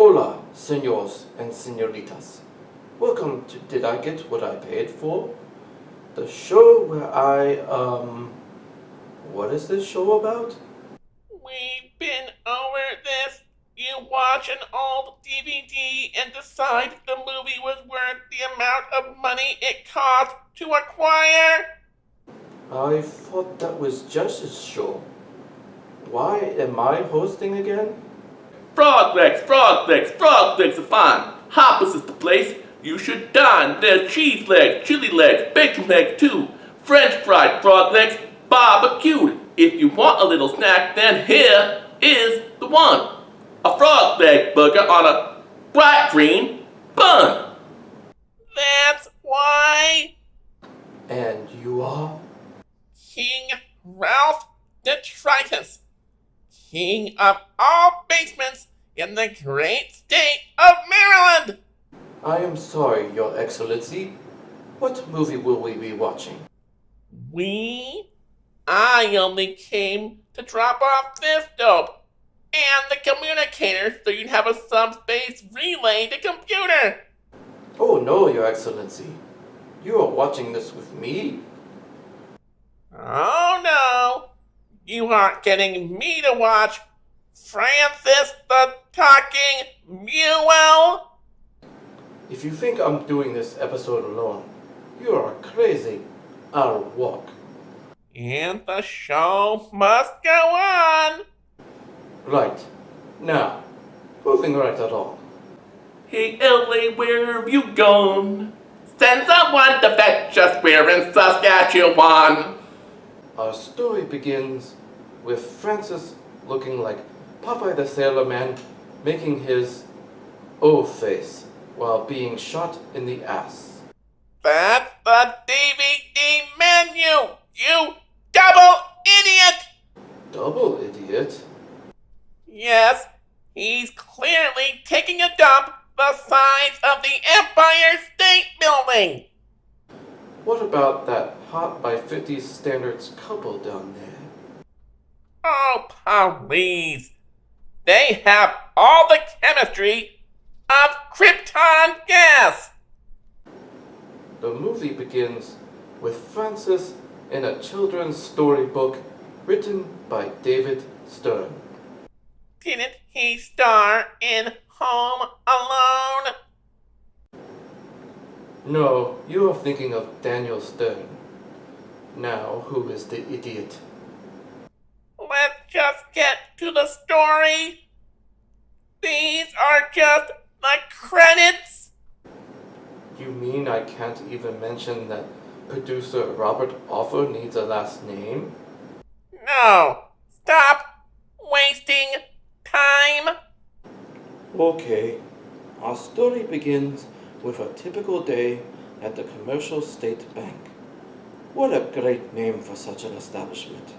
Hola, senors and senoritas. Welcome to Did I Get What I Paid For? The show where what is this show about? We've been over this. You watch an old DVD and decide the movie was worth the amount of money it cost to acquire. I thought that was Josh's show. Why am I hosting again? Frog legs are fine. Hoppers is the place. You should dine. There's cheese legs, chili legs, bacon legs too. French fried frog legs, barbecued. If you want a little snack, then here is the one. A frog leg burger on a bright green bun. That's why And you are? King Ralph Detritus, king of all basements in the great state of Maryland. I am sorry, Your Excellency. What movie will we be watching? I only came to drop off this dope and the communicator so you'd have a subspace relay to computer. Oh no, Your Excellency. You are watching this with me? Oh no, you aren't getting me to watch Francis the Talking Mule. If you think I'm doing this episode alone, you are crazy. I'll walk. And the show must go on. Right. Now, moving right along. Hey Ellie, where have you gone? Send someone to fetch us. We're in Saskatchewan. Our story begins with Francis looking like Popeye the Sailor Man making his O face while being shot in the ass. That's the DVD menu, you double idiot! Double idiot? Yes, he's clearly taking a dump the size of the Empire State Building. What about that hot by 50 standards couple down there? Oh, please. They have all the chemistry of krypton gas. The movie begins with Francis in a children's storybook written by David Stern. Didn't he star in Home Alone? No, you are thinking of Daniel Stern. Now, who is the idiot? Let's just get to the story. These are just the credits. You mean I can't even mention that producer Robert Offer needs a last name? No, stop wasting time. Okay. Our story begins with a typical day at the Commercial State Bank. What a great name for such an establishment.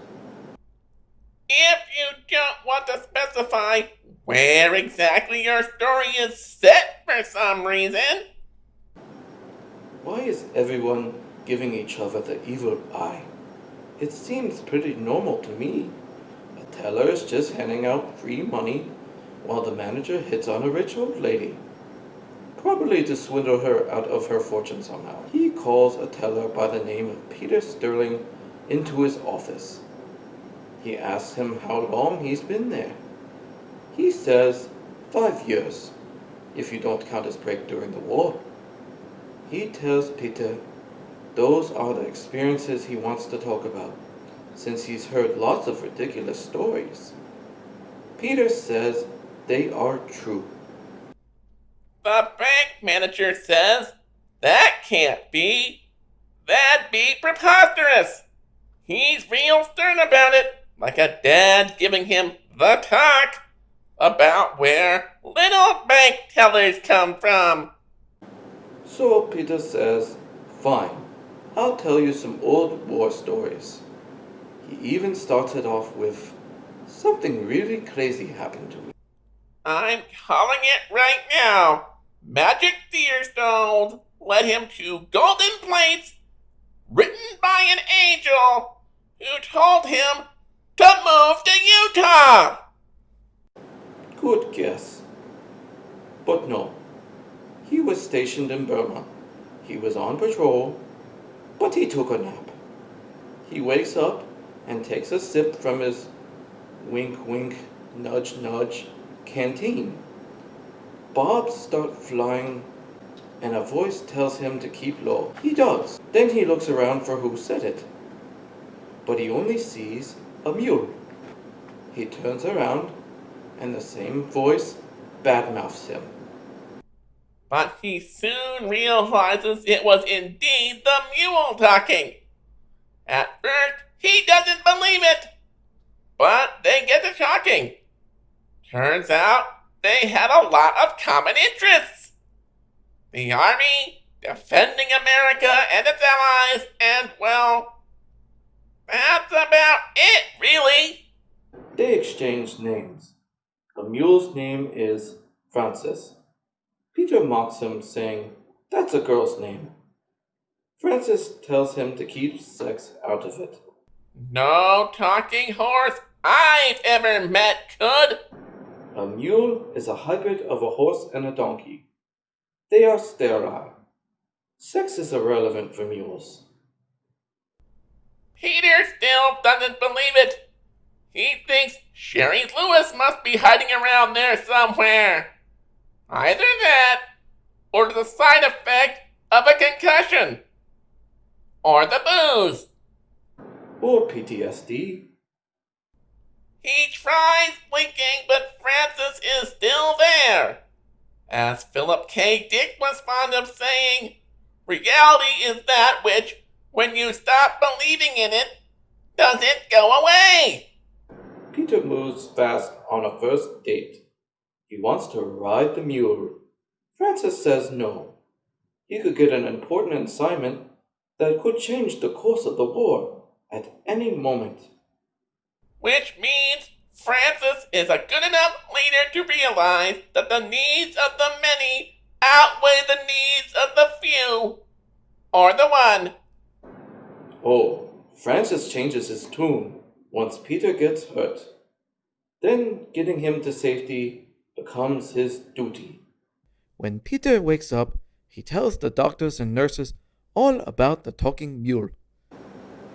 If you don't want to specify where exactly your story is set for some reason. Why is everyone giving each other the evil eye? It seems pretty normal to me. A teller is just handing out free money while the manager hits on a rich old lady. Probably to swindle her out of her fortune somehow. He calls a teller by the name of Peter Sterling into his office. He asks him how long he's been there. He says 5 years, if you don't count his break during the war. He tells Peter those are the experiences he wants to talk about, since he's heard lots of ridiculous stories. Peter says they are true. The bank manager says, that can't be. That'd be preposterous. He's real stern about it, like a dad giving him the talk about where little bank tellers come from. So Peter says, fine, I'll tell you some old war stories. He even starts it off with, something really crazy happened to me. I'm calling it right now. Magic Deerstone led him to golden plates written by an angel who told him to move to Utah. Good guess. But no, he was stationed in Burma. He was on patrol, but he took a nap. He wakes up and takes a sip from his wink wink, nudge nudge canteen. Bobs start flying and a voice tells him to keep low. He does. Then he looks around for who said it. But he only sees a mule. He turns around and the same voice badmouths him. But he soon realizes it was indeed the mule talking. At first, he doesn't believe it. But they get to talking. Turns out they had a lot of common interests. The army, defending America and its allies, and, well, that's about it, really. They exchange names. The mule's name is Francis. Peter mocks him, saying, "That's a girl's name." Francis tells him to keep sex out of it. No talking horse I've ever met could. A mule is a hybrid of a horse and a donkey. They are sterile. Sex is irrelevant for mules. Peter still doesn't believe it. He thinks Sherry Lewis must be hiding around there somewhere. Either that, or the side effect of a concussion. Or the booze. Or PTSD. He tries blinking, but Francis is still there. As Philip K. Dick was fond of saying, reality is that which, when you stop believing in it, doesn't go away. Peter moves fast on a first date. He wants to ride the mule. Francis says no. He could get an important assignment that could change the course of the war at any moment. Which means Francis is a good enough leader to realize that the needs of the many outweigh the needs of the few. Or the one. Oh, Francis changes his tune once Peter gets hurt. Then getting him to safety becomes his duty. When Peter wakes up, he tells the doctors and nurses all about the talking mule.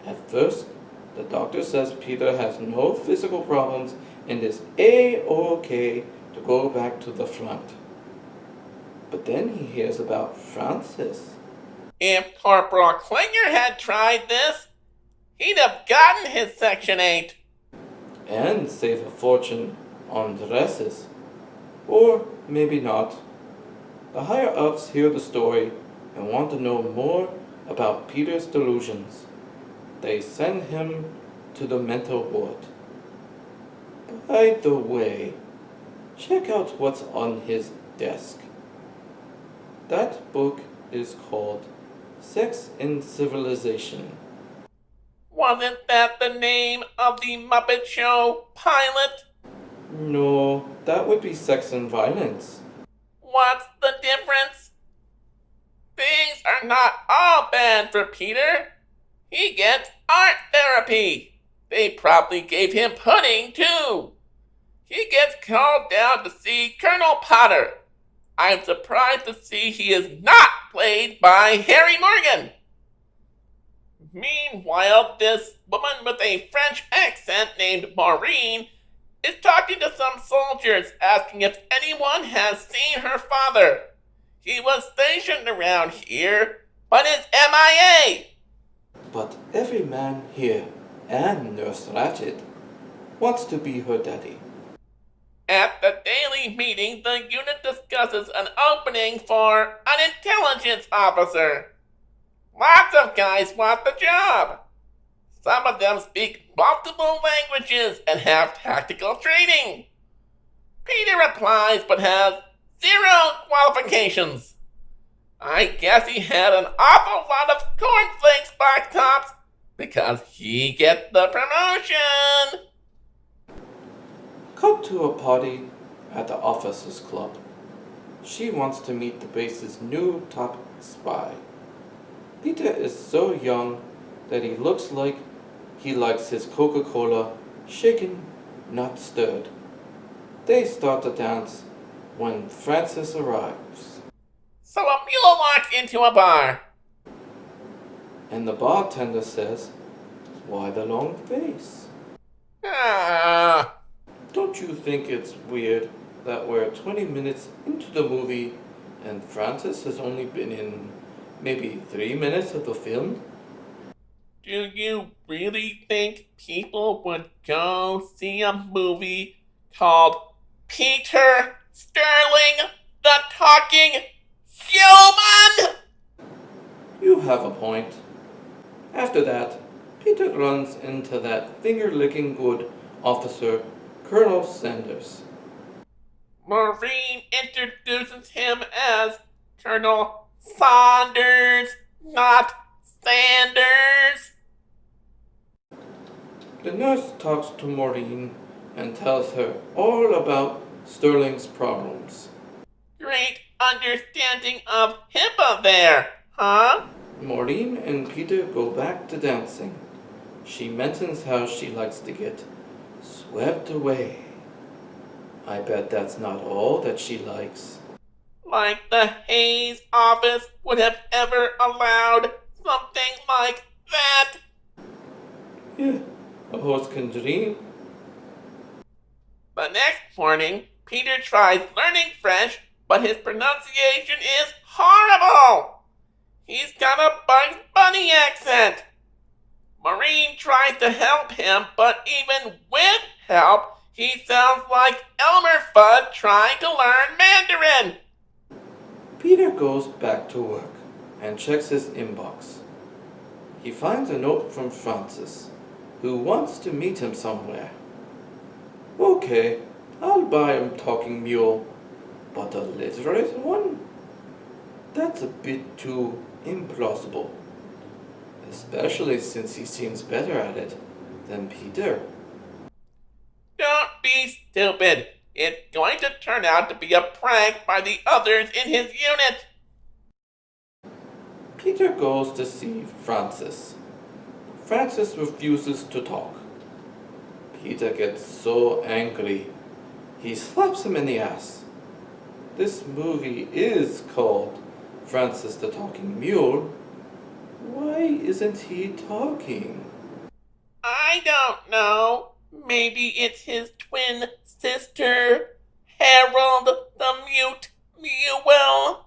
At first, the doctor says Peter has no physical problems and is A-OK to go back to the front. But then he hears about Francis. If Corporal Klinger had tried this, he'd have gotten his Section 8. And save a fortune on dresses. Or maybe not. The higher-ups hear the story and want to know more about Peter's delusions. They send him to the mental ward. By the way, check out what's on his desk. That book is called Sex in Civilization. Wasn't that the name of the Muppet Show pilot? No, that would be Sex and Violence. What's the difference? Things are not all bad for Peter. He gets art therapy. They probably gave him pudding, too. He gets called down to see Colonel Potter. I'm surprised to see he is not played by Harry Morgan. Meanwhile, this woman with a French accent named Maureen is talking to some soldiers asking if anyone has seen her father. He was stationed around here, but is MIA. But every man here, and Nurse Ratched, wants to be her daddy. At the daily meeting, the unit discusses an opening for an intelligence officer. Lots of guys want the job. Some of them speak multiple languages and have tactical training. Peter applies but has 0 qualifications. I guess he had an awful lot of cornflakes box tops because he gets the promotion. Cut to a party at the officers' club. She wants to meet the base's new top spy. Peter is so young that he looks like he likes his Coca-Cola shaken, not stirred. They start to dance, when Francis arrives, So a mule walks into a bar. and the bartender says, "Why the long face?" Ah, Don't you think it's weird that we're 20 minutes into the movie and Francis has only been in maybe 3 minutes of the film? do you really think people would go see a movie called Peter Sterling the Talking Human? You have a point. After that, Peter runs into that finger-licking good officer, Colonel Sanders. Maureen introduces him as Colonel Saunders, not Sanders. The nurse talks to Maureen and tells her all about Sterling's problems. Great understanding of HIPAA there, huh? Maureen and Peter go back to dancing. She mentions how she likes to get swept away. I bet that's not all that she likes. Like the Hayes office would have ever allowed something like that. Yeah, a horse can dream. The next morning, Peter tries learning French, but his pronunciation is horrible. He's got a Bugs Bunny accent. Maureen tries to help him, but even with help, he sounds like Elmer Fudd trying to learn Mandarin. Peter goes back to work and checks his inbox. He finds a note from Francis, who wants to meet him somewhere. Okay, I'll buy him Talking Mule, but a literate one? That's a bit too implausible, especially since he seems better at it than Peter. Don't be stupid. It's going to turn out to be a prank by the others in his unit. Peter goes to see Francis. Francis refuses to talk. Peter gets so angry, he slaps him in the ass. This movie is called Francis the Talking Mule. Why isn't he talking? I don't know. Maybe it's his twin sister, Harold the Mute Mule.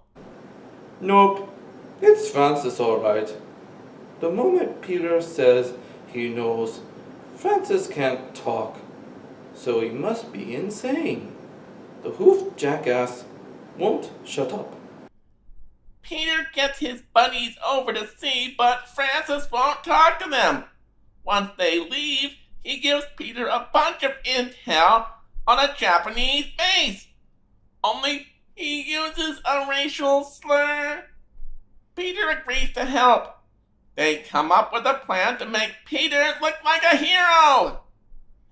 Nope, it's Francis all right. The moment Peter says he knows, Francis can't talk, so he must be insane. The hoofed jackass won't shut up. Peter gets his buddies over to see, but Francis won't talk to them. Once they leave, he gives Peter a bunch of intel on a Japanese base. Only he uses a racial slur. Peter agrees to help. They come up with a plan to make Peter look like a hero.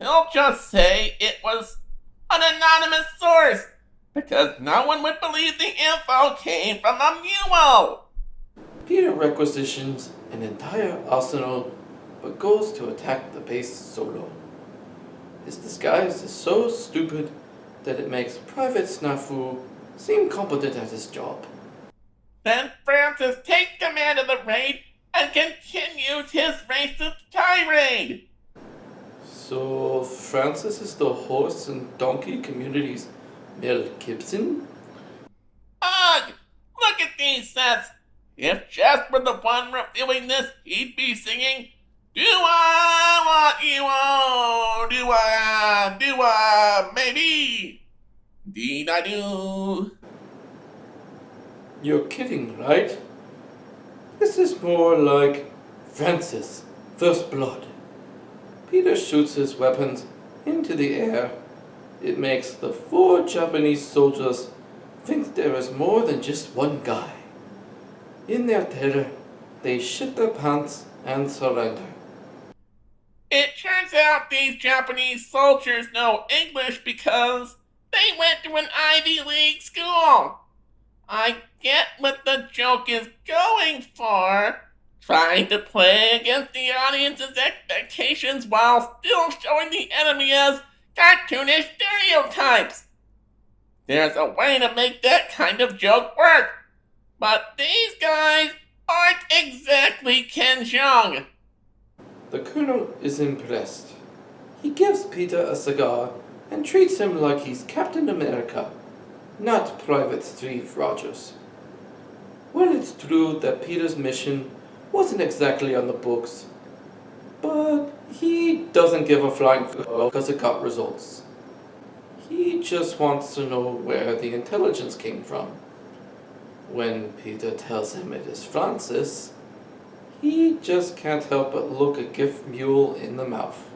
He'll just say it was an anonymous source, because no one would believe the info came from a mule. Peter requisitions an entire arsenal, but goes to attack the base solo. His disguise is so stupid that it makes Private Snafu seem competent at his job. Then Francis takes command of the raid and continues his racist tirade. So Francis is the horse and donkey community's Mel Gibson? Ugh! Look at these sets. If Jess were the one reviewing this, he'd be singing, "Do I want you all? Do I, maybe? Did I do?" You're kidding, right? This is more like Francis, First Blood. Peter shoots his weapons into the air. It makes the 4 Japanese soldiers think there is more than just one guy. In their terror, they shit their pants and surrender. It turns out these Japanese soldiers know English because they went to an Ivy League school. I get what the joke is going for, trying to play against the audience's expectations while still showing the enemy as cartoonish stereotypes. There's a way to make that kind of joke work. But these guys aren't exactly Ken Jeong. The colonel is impressed. He gives Peter a cigar and treats him like he's Captain America, not Private Steve Rogers. Well, it's true that Peter's mission wasn't exactly on the books, but he doesn't give a flying because it got results. He just wants to know where the intelligence came from. When Peter tells him it is Francis, he just can't help but look a gift mule in the mouth.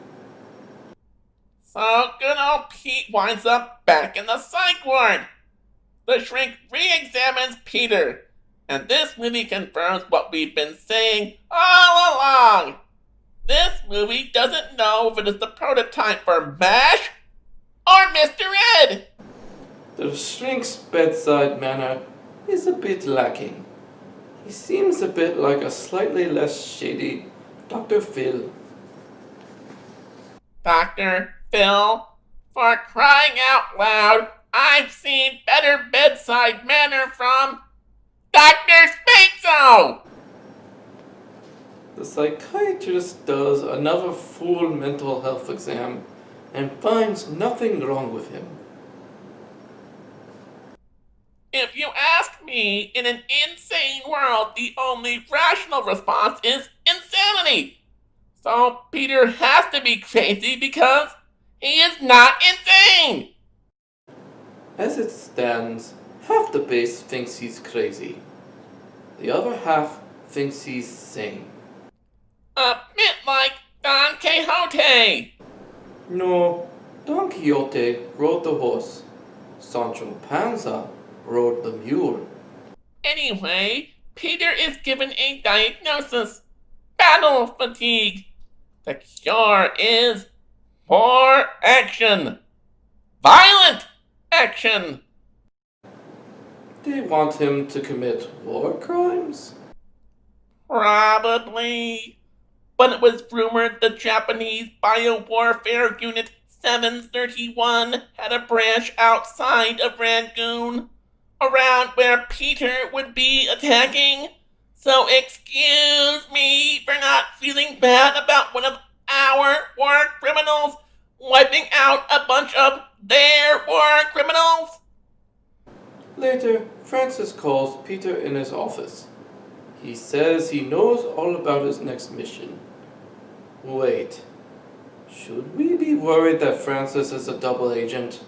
So good old Pete winds up back in the psych ward. The shrink re-examines Peter, and this movie confirms what we've been saying all along. This movie doesn't know if it is the prototype for MASH or Mr. Ed. The shrink's bedside manner is a bit lacking. He seems a bit like a slightly less shady Dr. Phil. Dr. Phil, for crying out loud, I've seen better bedside manner from Dr. Spatzo! The psychiatrist does another full mental health exam and finds nothing wrong with him. If you ask me, in an insane world, the only rational response is insanity. So Peter has to be crazy because he is not insane. As it stands, half the base thinks he's crazy. The other half thinks he's sane. A bit like Don Quixote. No, Don Quixote rode the horse. Sancho Panza rode the mule. Anyway, Peter is given a diagnosis: battle fatigue. The cure is more action. Violent action. They want him to commit war crimes? Probably. But it was rumored the Japanese biowarfare unit 731 had a branch outside of Rangoon, around where Peter would be attacking. So excuse me for not feeling bad about one of our war criminals wiping out a bunch of their war criminals. Later, Francis calls Peter in his office. He says he knows all about his next mission. Wait, should we be worried that Francis is a double agent?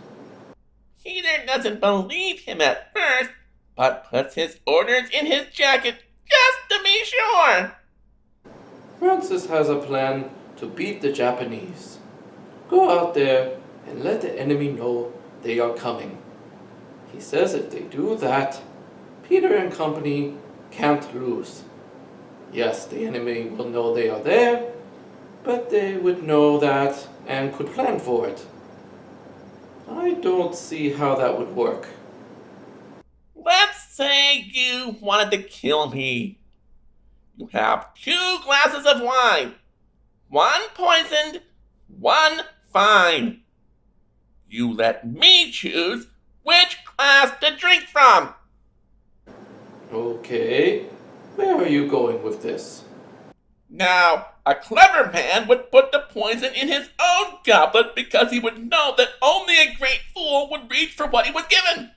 Peter doesn't believe him at first, but puts his orders in his jacket just to be sure. Francis has a plan to beat the Japanese. Go out there and let the enemy know they are coming. He says if they do that, Peter and company can't lose. Yes, the enemy will know they are there, but they would know that and could plan for it. I don't see how that would work. Let's say you wanted to kill me. You have 2 glasses of wine. 1 poisoned, 1 fine. You let me choose which glass to drink from. Okay, where are you going with this? Now, a clever man would put the poison in his own goblet because he would know that only a great fool would reach for what he was given.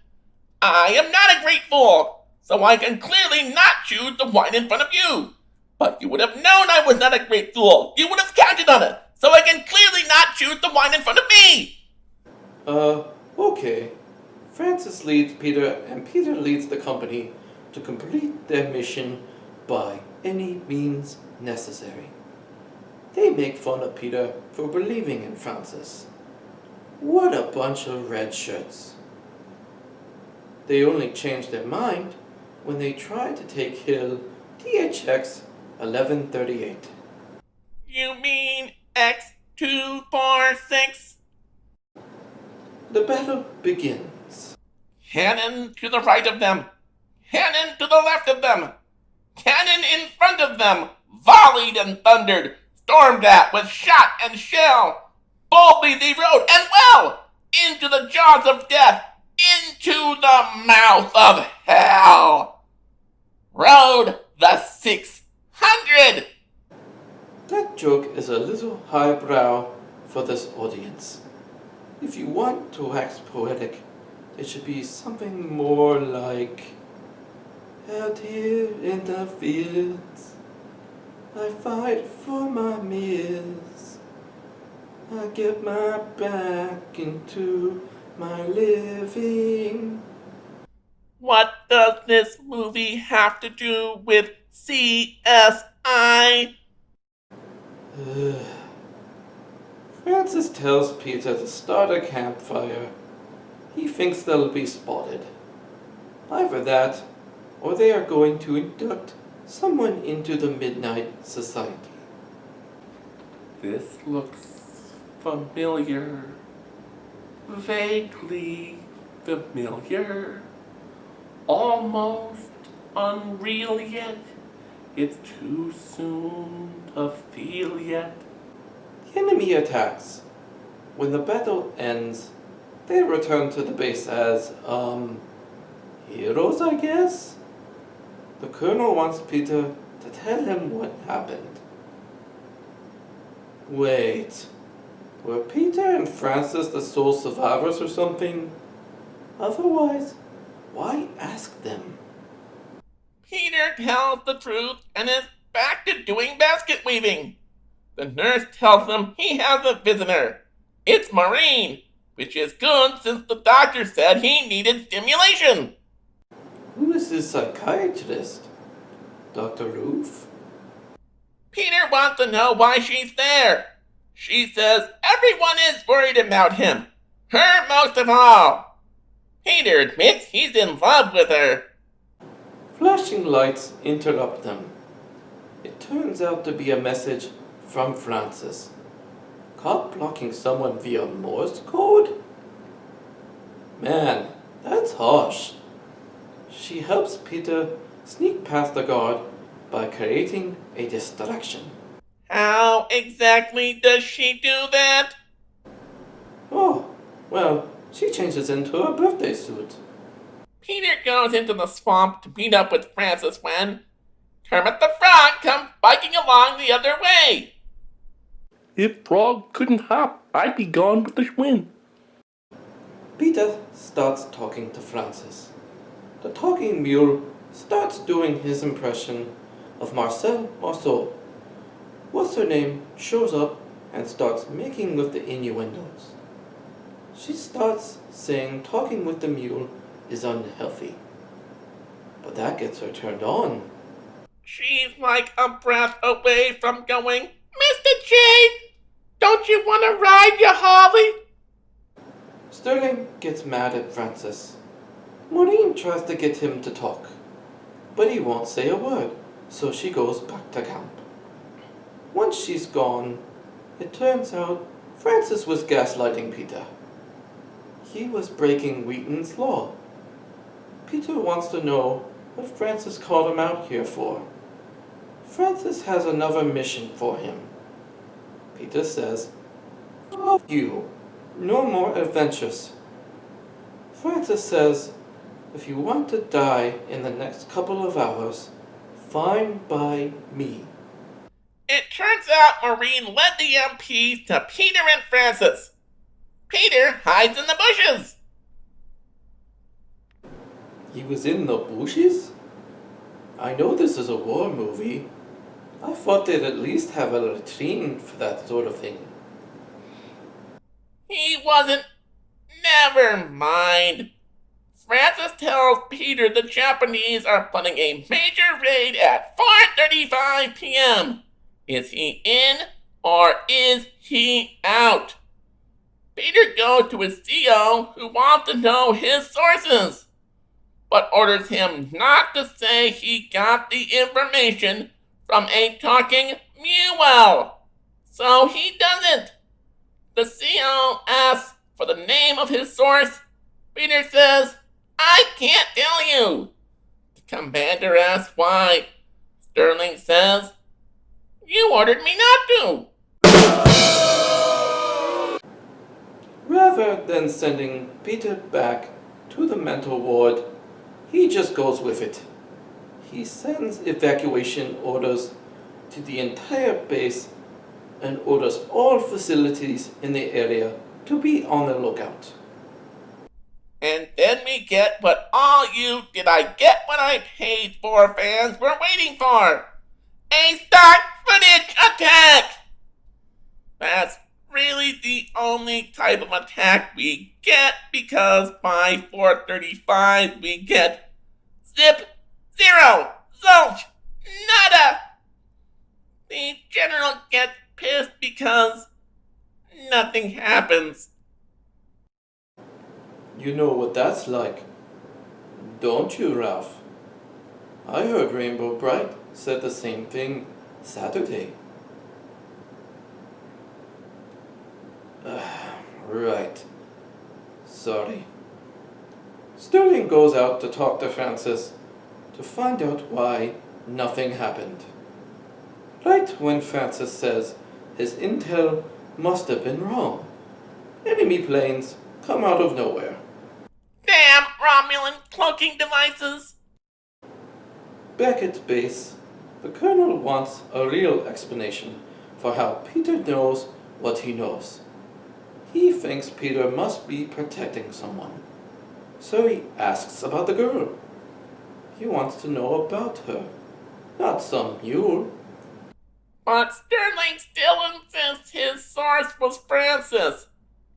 I am not a great fool, so I can clearly not choose the wine in front of you. But you would have known I was not a great fool. You would have counted on it, so I can clearly not choose the wine in front of me. Okay. Francis leads Peter, and Peter leads the company to complete their mission by any means necessary. They make fun of Peter for believing in Francis. What a bunch of red shirts. They only change their mind when they try to take Hill DHX 1138. You mean X246? The battle begins. Cannon to the right of them. Cannon to the left of them. Cannon in front of them. Volleyed and thundered. Stormed at with shot and shell. Boldly they rode, and well, into the jaws of death, into the mouth of hell. Road the 600. That joke is a little highbrow for this audience. If you want to wax poetic, it should be something more like, out here in the fields, I fight for my meals. I get my back into my living. What does this movie have to do with CSI? Francis tells Peter to start a campfire. He thinks they'll be spotted. Either that, or they are going to induct someone into the Midnight Society. This looks familiar. Vaguely familiar. Almost unreal yet. It's too soon to feel yet. The enemy attacks. When the battle ends, they return to the base as, heroes, I guess? The Colonel wants Peter to tell him what happened. Wait, were Peter and Francis the sole survivors or something? Otherwise, why ask them? Peter tells the truth and is back to doing basket weaving. The nurse tells him he has a visitor. It's Maureen, which is good since the doctor said he needed stimulation. Who is this psychiatrist? Dr. Roof? Peter wants to know why she's there. She says everyone is worried about him. Her most of all. Peter admits he's in love with her. Flashing lights interrupt them. It turns out to be a message from Francis. Caught blocking someone via Morse code? Man, that's harsh. She helps Peter sneak past the guard by creating a distraction. How exactly does she do that? Oh, well, she changes into a birthday suit. Peter goes into the swamp to meet up with Francis when Kermit the Frog comes biking along the other way. If Frog couldn't hop, I'd be gone with the wind. Peter starts talking to Francis. The talking mule starts doing his impression of Marcel Marceau. What's her name shows up and starts making with the innuendos. She starts saying talking with the mule is unhealthy. But that gets her turned on. She's like a breath away from going, Mr. J, don't you want to ride your Harley? Sterling gets mad at Francis. Maureen tries to get him to talk, but he won't say a word, so she goes back to camp. Once she's gone, it turns out Francis was gaslighting Peter. He was breaking Wheaton's law. Peter wants to know what Francis called him out here for. Francis has another mission for him. Peter says, "Fuck you. No more adventures." Francis says, "If you want to die in the next couple of hours, fine by me." It turns out Maureen led the MPs to Peter and Francis. Peter hides in the bushes. He was in the bushes? I know this is a war movie. I thought they'd at least have a latrine for that sort of thing. He wasn't. Never mind. Francis tells Peter the Japanese are planning a major raid at 4:35 p.m. Is he in or is he out? Peter goes to his CO who wants to know his sources, but orders him not to say he got the information from a talking Mule. So he doesn't. The CO asks for the name of his source. Peter says, "I can't tell you." The commander asks why. Sterling says, "You ordered me not to." Rather than sending Peter back to the mental ward. He just goes with it. He sends evacuation orders to the entire base and orders all facilities in the area to be on the lookout. And then we get what all you did I get what I paid for fans were waiting for. A stock footage attack! That's really the only type of attack we get because by 4:35 we get zip, zero, zilch, nada. The general gets pissed because nothing happens. You know what that's like, don't you, Ralph? I heard Rainbow Bright said the same thing Saturday. Right. Sorry. Sterling goes out to talk to Francis to find out why nothing happened. Right when Francis says his intel must have been wrong. Enemy planes come out of nowhere. Damn Romulan cloaking devices! Back at base, the Colonel wants a real explanation for how Peter knows what he knows. He thinks Peter must be protecting someone. So he asks about the girl. He wants to know about her, not some mule. But Sterling still insists his source was Francis.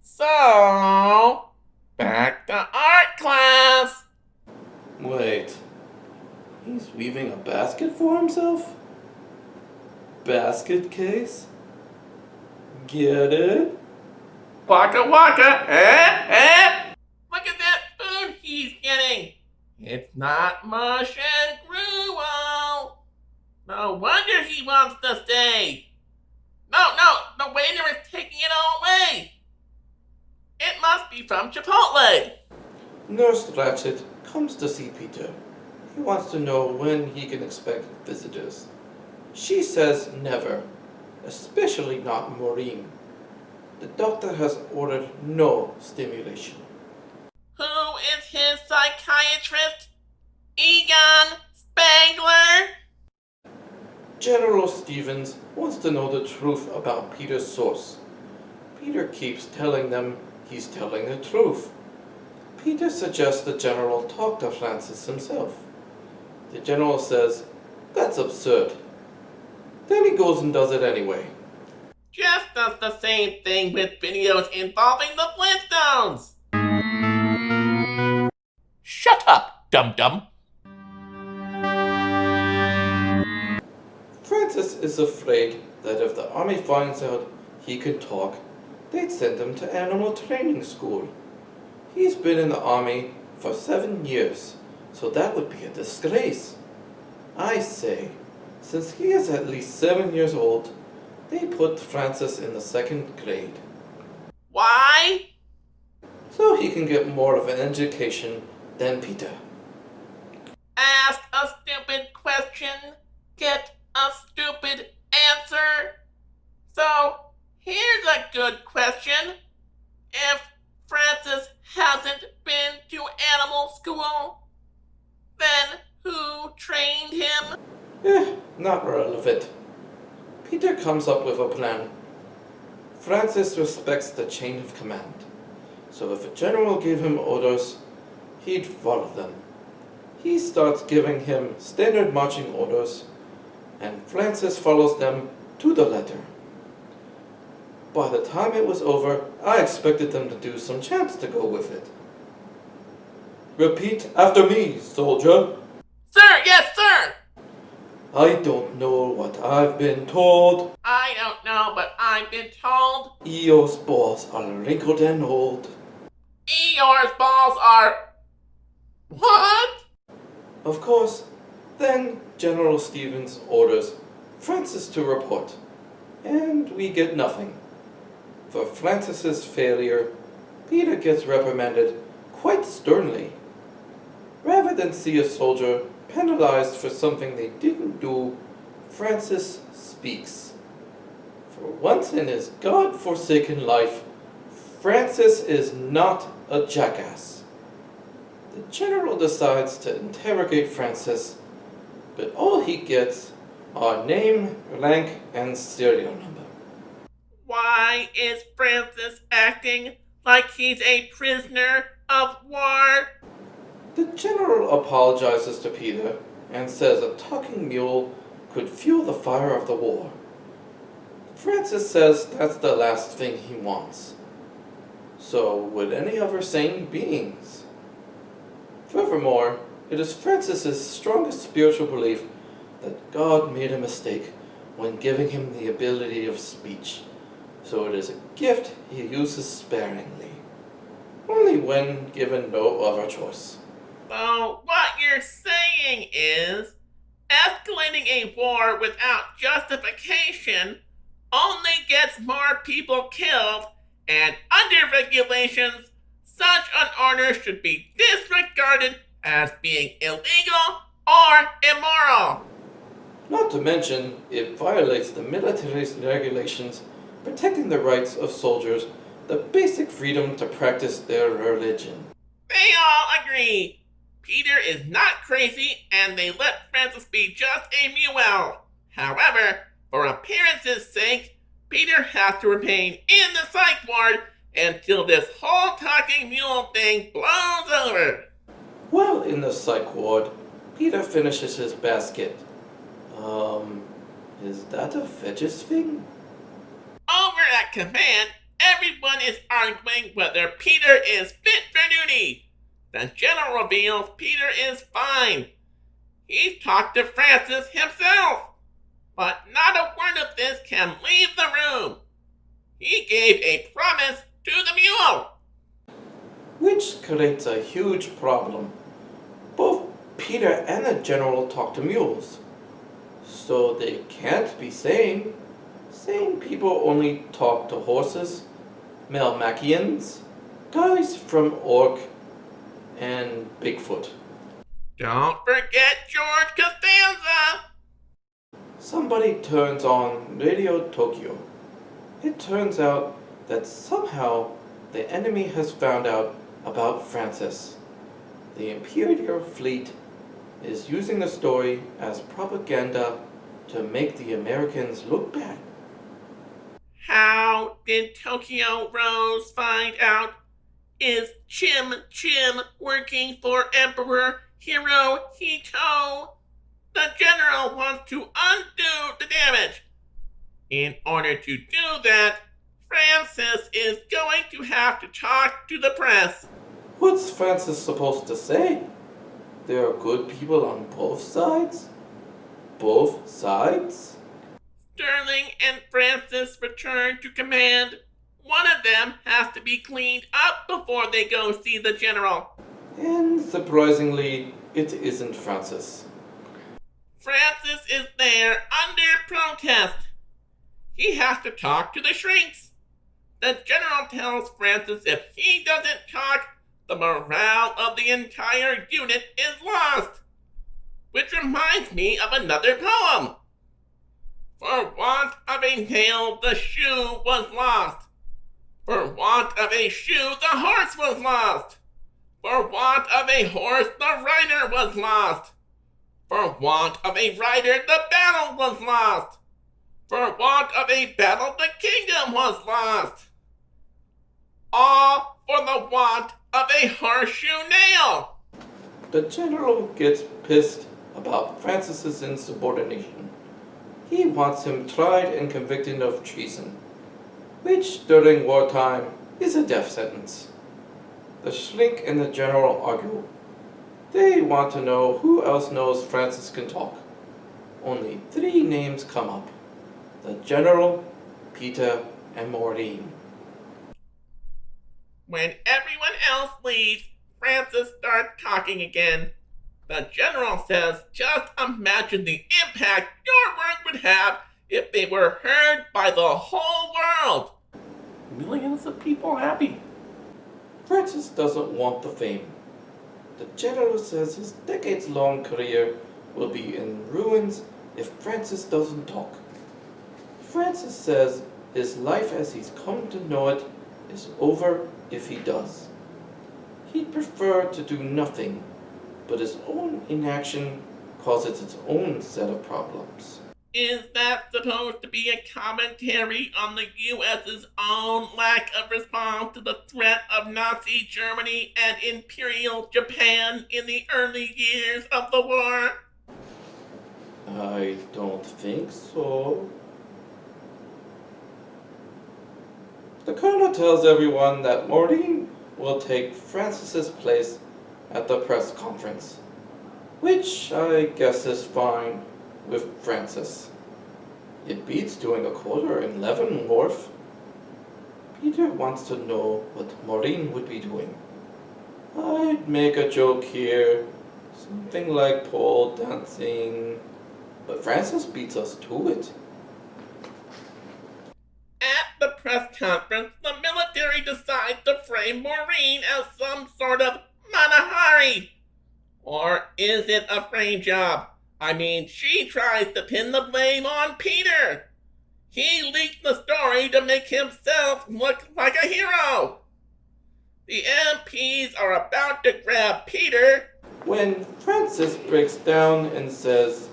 So, back to art class. Wait, he's weaving a basket for himself? Basket case? Get it? Waka waka, eh? Look at that food he's getting. It's not mush and gruel. No wonder he wants to stay. No, the waiter is taking it all away. It must be from Chipotle. Nurse Ratchet comes to see Peter. He wants to know when he can expect visitors. She says never, especially not Maureen. The doctor has ordered no stimulation. Who is his psychiatrist? Egon Spangler? General Stevens wants to know the truth about Peter's source. Peter keeps telling them he's telling the truth. Peter suggests the General talk to Francis himself. The General says, that's absurd. Then he goes and does it anyway. Just does the same thing with videos involving the Flintstones. Shut up, dum-dum. Francis is afraid that if the army finds out he can talk, they'd send him to animal training school. He's been in the army for 7 years, so that would be a disgrace. I say, since he is at least 7 years old, they put Francis in the 2nd grade. Why? So he can get more of an education than Peter. Ask a stupid question, get a stupid answer. So, here's a good question. If Francis hasn't been to animal school, then who trained him? Not relevant. Peter comes up with a plan. Francis respects the chain of command, so if a general gave him orders, he'd follow them. He starts giving him standard marching orders, and Francis follows them to the letter. By the time it was over, I expected them to do some chants to go with it. Repeat after me, soldier. Sir, yes, sir! I don't know what I've been told. I don't know, but I've been told Eeyore's balls are wrinkled and old. Eeyore's balls are... What? Of course, then General Stevens orders Francis to report, and we get nothing. For Francis's failure, Peter gets reprimanded quite sternly. Rather than see a soldier penalized for something they didn't do, Francis speaks. For once in his God-forsaken life, Francis is not a jackass. The general decides to interrogate Francis, but all he gets are name, rank, and serial number. Why is Francis acting like he's a prisoner of war? The general apologizes to Peter and says a talking mule could fuel the fire of the war. Francis says that's the last thing he wants. So would any other sane beings. Furthermore, it is Francis's strongest spiritual belief that God made a mistake when giving him the ability of speech, so it is a gift he uses sparingly, only when given no other choice. So what you're saying is, escalating a war without justification only gets more people killed, and under regulations, such an order should be disregarded as being illegal or immoral. Not to mention, it violates the military's regulations protecting the rights of soldiers, the basic freedom to practice their religion. They all agree. Peter is not crazy, and they let Francis be just a mule. However, for appearance's sake, Peter has to remain in the psych ward until this whole talking mule thing blows over. While in the psych ward, Peter finishes his basket. Is that a fetish thing? Over at command, everyone is arguing whether Peter is fit for duty. The general reveals Peter is fine. He's talked to Francis himself, but not a word of this can leave the room. He gave a promise to the mule. Which creates a huge problem. Both Peter and the general talk to mules, so they can't be sane. Sane people only talk to horses, Melmacians, guys from Orc, and Bigfoot. Don't forget George Costanza. Somebody turns on Radio Tokyo. It turns out that somehow the enemy has found out about Francis. The Imperial fleet is using the story as propaganda to make the Americans look bad. How did Tokyo Rose find out? Is Chim Chim working for Emperor Hirohito? The general wants to undo the damage. In order to do that, Francis is going to have to talk to the press. What's Francis supposed to say? There are good people on both sides? Both sides? Sterling and Francis return to command. One of them has to be cleaned up before they go see the general. And surprisingly, it isn't Francis. Francis is there under protest. He has to talk to the shrinks. The general tells Francis if he doesn't talk, the morale of the entire unit is lost. Which reminds me of another poem. For want of a nail, the shoe was lost. For want of a shoe, the horse was lost. For want of a horse, the rider was lost. For want of a rider, the battle was lost. For want of a battle, the kingdom was lost. All for the want of a horseshoe nail. The general gets pissed about Francis's insubordination. He wants him tried and convicted of treason, which during wartime is a death sentence. The Shrink and the general argue. They want to know who else knows Francis can talk. Only 3 names come up: the general, Peter, and Maureen. When everyone else leaves, Francis starts talking again. The general says, just imagine the impact your work would have if they were heard by the whole world. Millions of people happy. Francis doesn't want the fame. The general says his decades-long career will be in ruins if Francis doesn't talk. Francis says his life as he's come to know it is over if he does. He'd prefer to do nothing, but his own inaction causes its own set of problems. Is that supposed to be a commentary on the U.S.'s own lack of response to the threat of Nazi Germany and Imperial Japan in the early years of the war? I don't think so. The Colonel tells everyone that Maureen will take Francis's place at the press conference, which I guess is fine with Francis. It beats doing a quarter in Leavenworth. Peter wants to know what Maureen would be doing. I'd make a joke here, something like pole dancing, but Francis beats us to it. At the press conference, the military decides to frame Maureen as some sort of Manahari. Or is it a frame job? I mean, she tries to pin the blame on Peter. He leaked the story to make himself look like a hero. The MPs are about to grab Peter When Francis breaks down and says,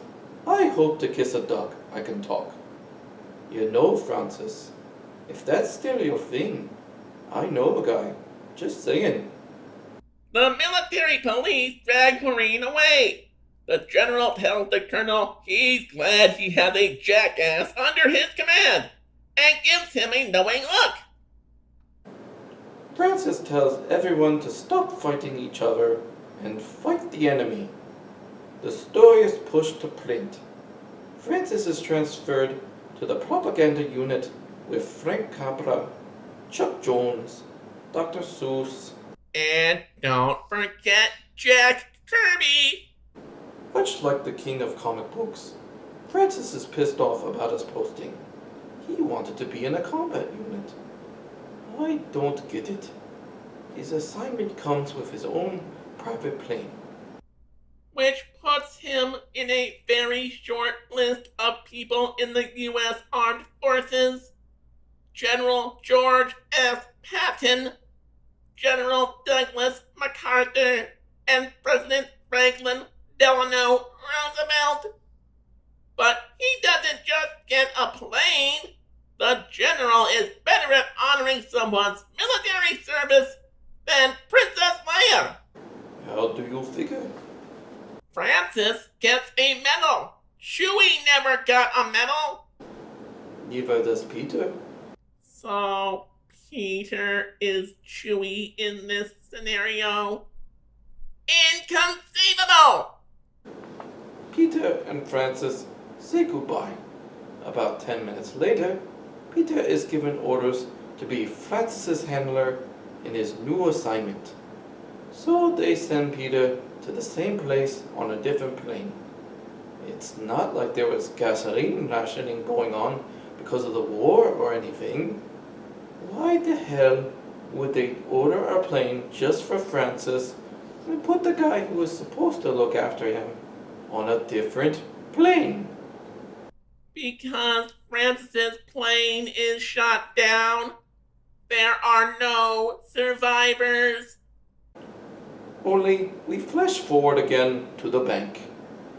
I hope to kiss a duck, I can talk. You know, Francis, if that's still your thing, I know a guy. Just saying. The military police drag Maureen away. The general tells the colonel he's glad he has a jackass under his command and gives him a knowing look. Francis tells everyone to stop fighting each other and fight the enemy. The story is pushed to print. Francis is transferred to the propaganda unit with Frank Capra, Chuck Jones, Dr. Seuss. And don't forget Jack Kirby. Much like the king of comic books, Francis is pissed off about his posting. He wanted to be in a combat unit. I don't get it. His assignment comes with his own private plane. Which puts him in a very short list of people in the U.S. Armed Forces. General George F. Patton, General Douglas MacArthur, and President Franklin Delano Roosevelt. But he doesn't just get a plane. The general is better at honoring someone's military service than Princess Leia. How do you figure? Francis gets a medal. Chewie never got a medal. Neither does Peter. So Peter is Chewie in this scenario? Inconceivable! Peter and Francis say goodbye. About 10 minutes later, Peter is given orders to be Francis's handler in his new assignment. So they send Peter to the same place on a different plane. It's not like there was gasoline rationing going on because of the war or anything. Why the hell would they order a plane just for Francis and put the guy who was supposed to look after him on a different plane? Because Francis's plane is shot down, there are no survivors. Only we flash forward again to the bank,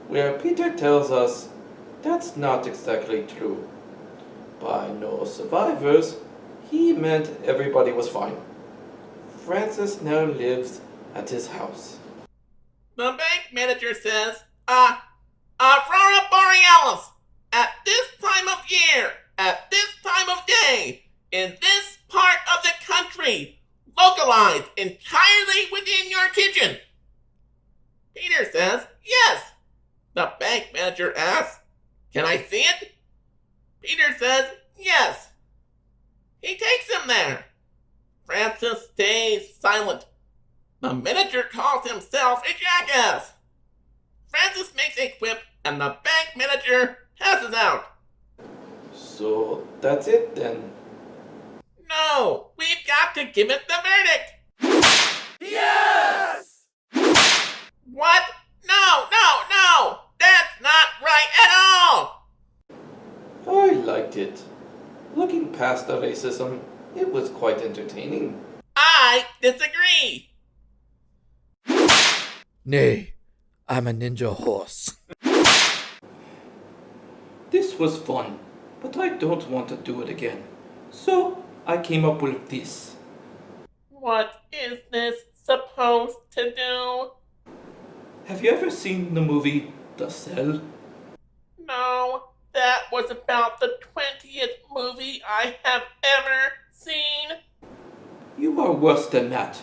where Peter tells us that's not exactly true. By no survivors, he meant everybody was fine. Francis now lives at his house. The bank manager says, Aurora Borealis, at this time of year, at this time of day, in this part of the country, localized entirely within your kitchen. Peter says, yes. The bank manager asks, can I see it? Peter says, yes. He takes him there. Francis stays silent. The manager calls himself a jackass. Francis makes a quip and the bank manager passes out. So that's it then. No, we've got to give it the verdict. Yes! What? No! That's not right at all! I liked it. Looking past the racism, it was quite entertaining. I disagree. Nay, I'm a ninja horse. This was fun, but I don't want to do it again. So I came up with this. What is this supposed to do? Have you ever seen the movie The Cell? No, that was about the 20th movie I have ever seen. You are worse than that.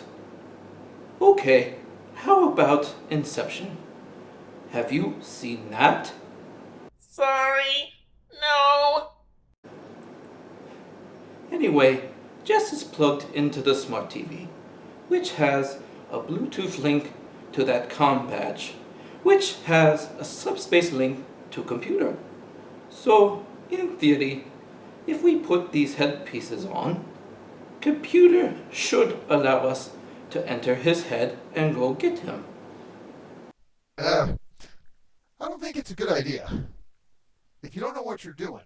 Okay, how about Inception? Have you seen that? Sorry, no. Anyway, Jess is plugged into the smart TV, which has a Bluetooth link to that comm badge, which has a subspace link to computer. So, in theory, if we put these headpieces on, computer should allow us to enter his head and go get him. I don't think it's a good idea. If you don't know what you're doing,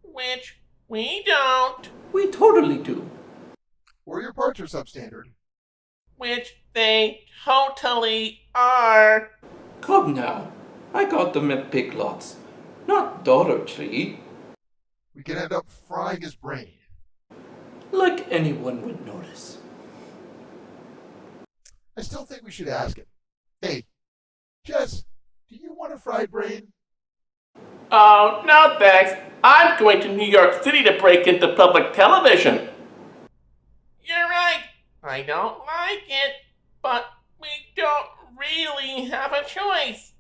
Which we don't. We totally do. or your parts are substandard, Which they totally are. Come now, I got them at Big Lots, not Dollar Tree, we can end up frying his brain. like anyone would notice. I still think we should ask him. Hey, Jess, do you want a fried brain? Oh, no thanks. I'm going to New York City to break into public television. You're right. I don't like it, but we don't really have a choice.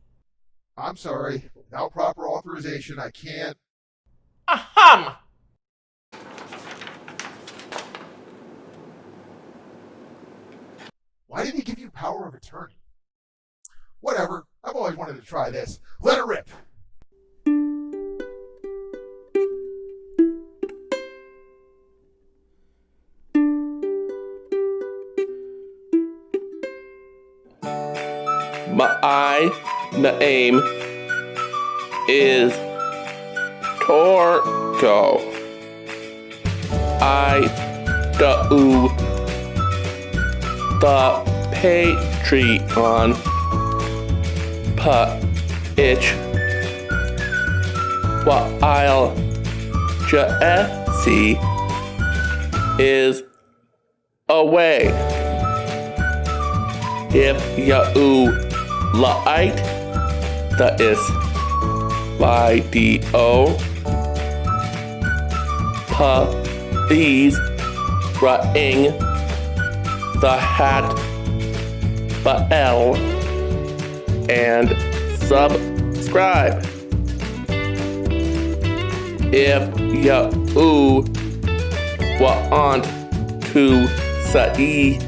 I'm sorry. Without proper authorization, I can't. Ahem. Why did he give you power of attorney? Whatever. I've always wanted to try this. Let it rip. My name is Torgo. I do the Patreon pitch while Jesse is away. If you like this video, please ring the hat bell and subscribe. If you want to see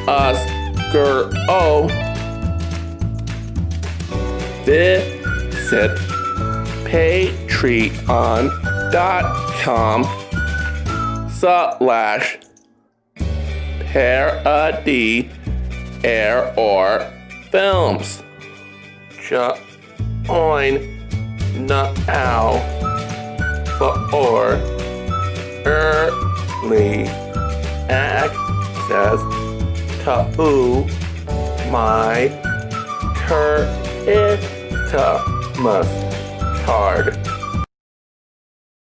us grow, visit patreon.com/parody error films. Join now for early access to my Christmas card.